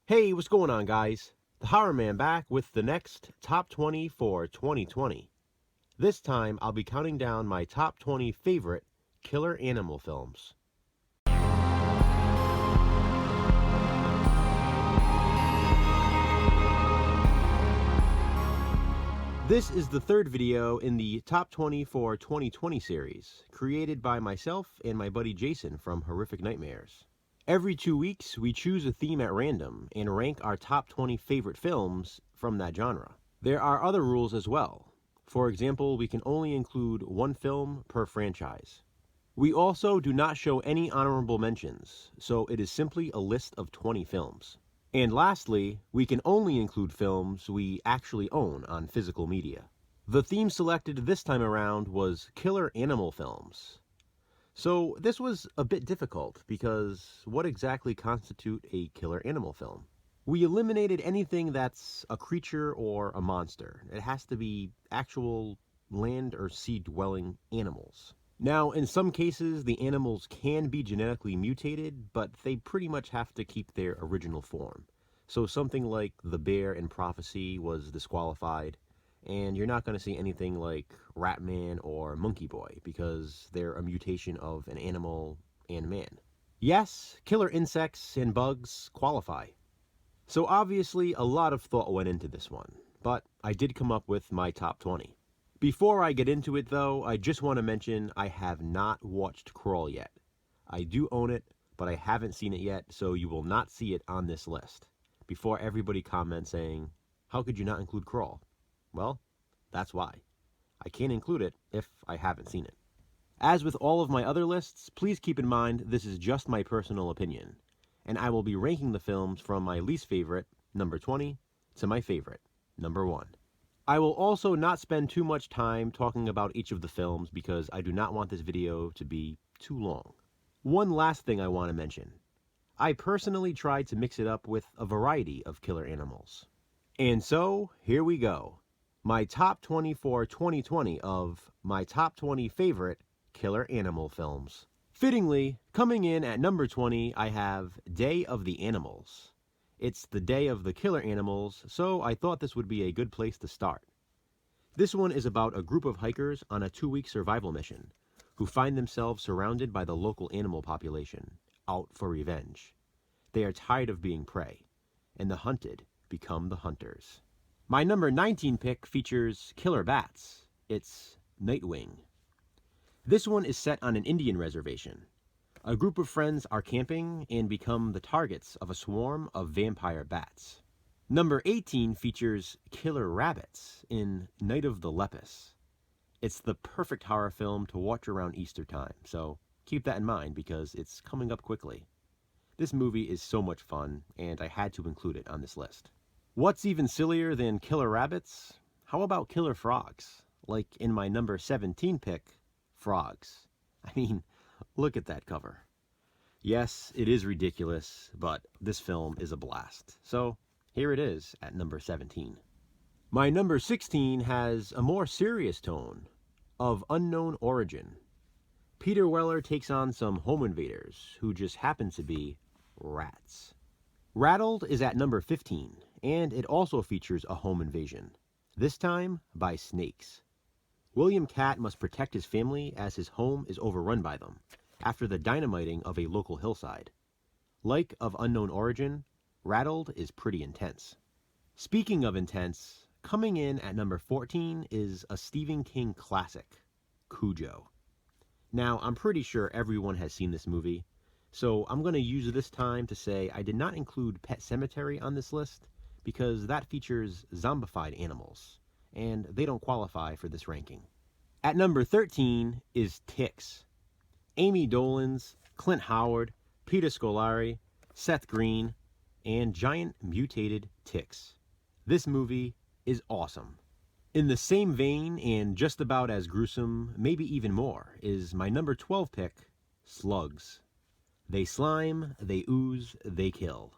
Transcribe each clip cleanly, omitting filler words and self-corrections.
Hey, what's going on, guys? The Horror Man back with the next Top 20 for 2020. This time, I'll be counting down my top 20 favorite killer animal films. This is the third video in the Top 20 for 2020 series, created by myself and my buddy Jason from Horrific Nightmares. Every 2 weeks, we choose a theme at random and rank our top 20 favorite films from that genre. There are other rules as well. For example, we can only include one film per franchise. We also do not show any honorable mentions, so it is simply a list of 20 films. And lastly, we can only include films we actually own on physical media. The theme selected this time around was killer animal films. So this was a bit difficult because what exactly constitute a killer animal film? We eliminated anything that's a creature or a monster. It has to be actual land or sea dwelling animals. Now, in some cases, the animals can be genetically mutated, but they pretty much have to keep their original form. So something like the bear in Prophecy was disqualified, and you're not going to see anything like Ratman or Monkey Boy because they're a mutation of an animal and man. Yes, killer insects and bugs qualify. So obviously a lot of thought went into this one, but I did come up with my top 20. Before I get into it though, I just want to mention I have not watched Crawl yet. I do own it, but I haven't seen it yet, so you will not see it on this list. Before everybody comments saying, how could you not include Crawl? Well, that's why. I can't include it if I haven't seen it. As with all of my other lists, please keep in mind this is just my personal opinion, and I will be ranking the films from my least favorite, number 20, to my favorite, number 1. I will also not spend too much time talking about each of the films because I do not want this video to be too long. One last thing I want to mention. I personally tried to mix it up with a variety of killer animals. And so, here we go. My top 20 for 2020 of my top 20 favorite killer animal films. Fittingly, coming in at number 20, I have Day of the Animals. It's the day of the killer animals, so I thought this would be a good place to start. This one is about a group of hikers on a 2-week survival mission who find themselves surrounded by the local animal population, out for revenge. They are tired of being prey, and the hunted become the hunters. My number 19 pick features killer bats. It's Nightwing. This one is set on an Indian reservation. A group of friends are camping and become the targets of a swarm of vampire bats. Number 18 features killer rabbits in Night of the Lepus. It's the perfect horror film to watch around Easter time, so keep that in mind because it's coming up quickly. This movie is so much fun, and I had to include it on this list. What's even sillier than killer rabbits? How about killer frogs? Like in my number 17 pick, Frogs. I mean, look at that cover. Yes, it is ridiculous, but this film is a blast. So, here it is at number 17. My number 16 has a more serious tone, Of Unknown Origin. Peter Weller takes on some home invaders who just happen to be rats. Rattled is at number 15, and it also features a home invasion, this time by snakes. William Katt must protect his family as his home is overrun by them, after the dynamiting of a local hillside. Like Of Unknown Origin, Rattled is pretty intense. Speaking of intense, coming in at number 14 is a Stephen King classic, Cujo. Now, I'm pretty sure everyone has seen this movie, so I'm going to use this time to say I did not include Pet Sematary on this list because that features zombified animals, and they don't qualify for this ranking. At number 13 is Ticks. Amy Dolenz, Clint Howard, Peter Scolari, Seth Green, and giant mutated ticks. This movie is awesome. In the same vein, and just about as gruesome, maybe even more, is my number 12 pick, Slugs. They slime, they ooze, they kill.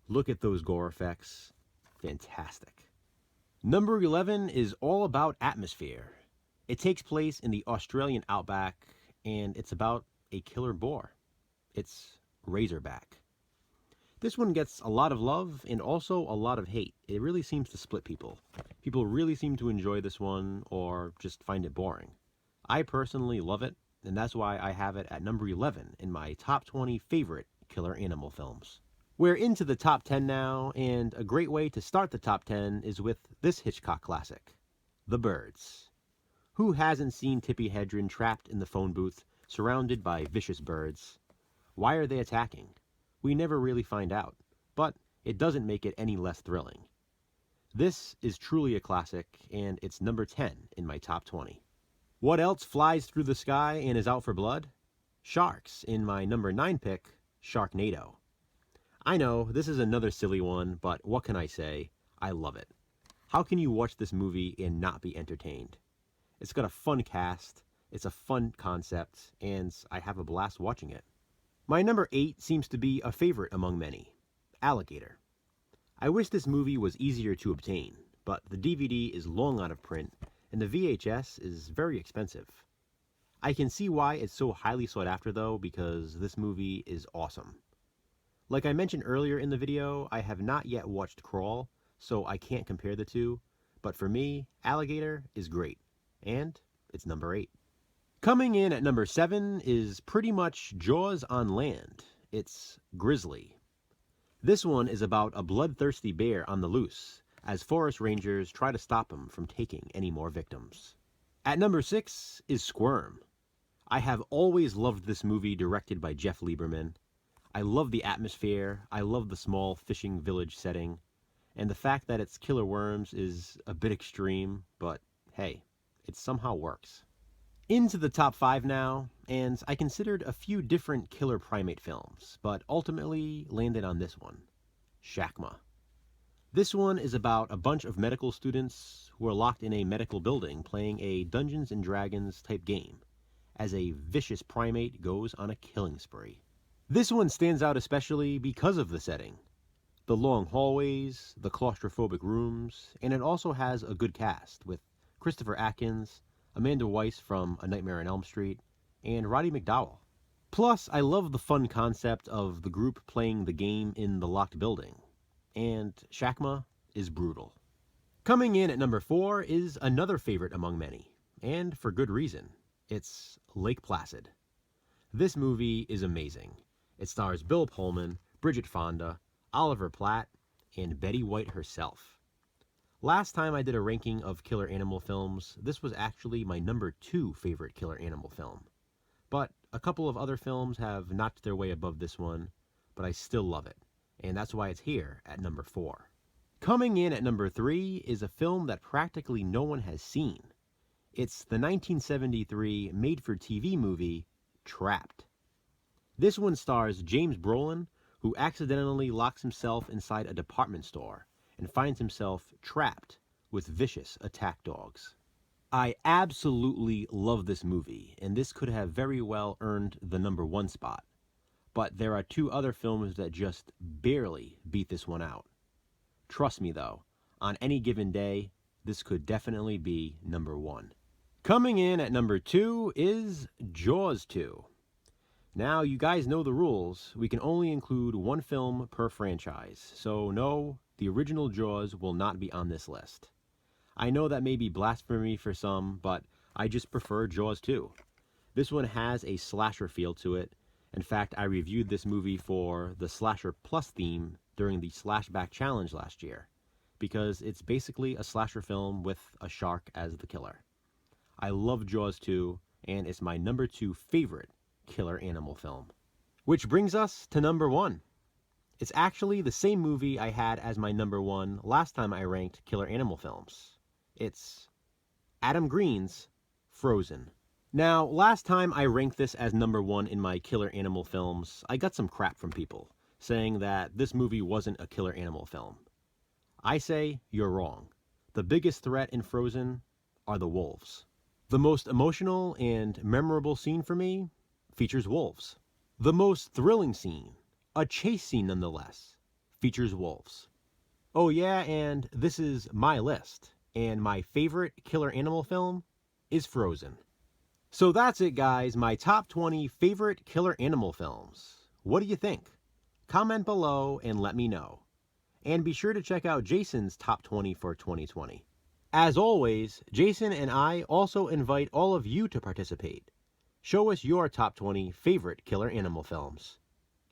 Look at those gore effects. Fantastic. Number 11 is all about atmosphere. It takes place in the Australian outback, and it's about a killer boar. It's Razorback. This one gets a lot of love and also a lot of hate. It really seems to split people. People really seem to enjoy this one or just find it boring. I personally love it, and that's why I have it at number 11 in my top 20 favorite killer animal films. We're into the top 10 now, and a great way to start the top 10 is with this Hitchcock classic, The Birds. Who hasn't seen Tippi Hedren trapped in the phone booth, surrounded by vicious birds? Why are they attacking? We never really find out, but it doesn't make it any less thrilling. This is truly a classic, and it's number 10 in my top 20. What else flies through the sky and is out for blood? Sharks in my number 9 pick, Sharknado. I know, this is another silly one, but what can I say? I love it. How can you watch this movie and not be entertained? It's got a fun cast, it's a fun concept, and I have a blast watching it. My number 8 seems to be a favorite among many, Alligator. I wish this movie was easier to obtain, but the DVD is long out of print, and the VHS is very expensive. I can see why it's so highly sought after though, because this movie is awesome. Like I mentioned earlier in the video, I have not yet watched Crawl, so I can't compare the two, but for me, Alligator is great, and it's number 8. Coming in at number 7 is pretty much Jaws on land. It's Grizzly. This one is about a bloodthirsty bear on the loose, as forest rangers try to stop him from taking any more victims. At number 6 is Squirm. I have always loved this movie directed by Jeff Lieberman. I love the atmosphere, I love the small fishing village setting, and the fact that it's killer worms is a bit extreme, but hey, it somehow works. Into the top 5 now, and I considered a few different killer primate films, but ultimately landed on this one, Shakma. This one is about a bunch of medical students who are locked in a medical building playing a Dungeons and Dragons type game, as a vicious primate goes on a killing spree. This one stands out especially because of the setting. The long hallways, the claustrophobic rooms, and it also has a good cast with Christopher Atkins, Amanda Weiss from A Nightmare on Elm Street, and Roddy McDowall. Plus, I love the fun concept of the group playing the game in the locked building. And Shakma is brutal. Coming in at number 4 is another favorite among many, and for good reason. It's Lake Placid. This movie is amazing. It stars Bill Pullman, Bridget Fonda, Oliver Platt, and Betty White herself. Last time I did a ranking of killer animal films, this was actually my number 2 favorite killer animal film. But a couple of other films have knocked their way above this one, but I still love it, and that's why it's here at number 4. Coming in at number 3 is a film that practically no one has seen. It's the 1973 made-for-TV movie, Trapped. This one stars James Brolin, who accidentally locks himself inside a department store and finds himself trapped with vicious attack dogs. I absolutely love this movie, and this could have very well earned the number 1 spot. But there are 2 other films that just barely beat this one out. Trust me though, on any given day, this could definitely be number 1. Coming in at number 2 is Jaws 2. Now, you guys know the rules. We can only include 1 film per franchise, so no, the original Jaws will not be on this list. I know that may be blasphemy for some, but I just prefer Jaws 2. This one has a slasher feel to it. In fact, I reviewed this movie for the Slasher Plus theme during the Slashback Challenge last year, because it's basically a slasher film with a shark as the killer. I love Jaws 2, and it's my number 2 favorite killer animal film. Which brings us to number 1. It's actually the same movie I had as my number 1 last time I ranked killer animal films. It's Adam Green's Frozen. Now, last time I ranked this as number 1 in my killer animal films, I got some crap from people, saying that this movie wasn't a killer animal film. I say you're wrong. The biggest threat in Frozen are the wolves. The most emotional and memorable scene for me features wolves. The most thrilling scene, a chase scene nonetheless, features wolves. Oh yeah, and this is my list, and my favorite killer animal film is Frozen. So that's it guys, my top 20 favorite killer animal films. What do you think? Comment below and let me know. And be sure to check out Jason's Top 20 for 2020. As always, Jason and I also invite all of you to participate. Show us your top 20 favorite killer animal films.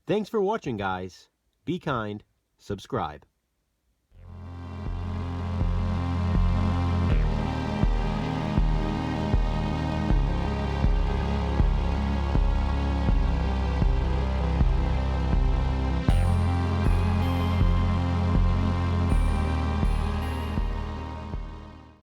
Thanks for watching, guys. Be kind, subscribe.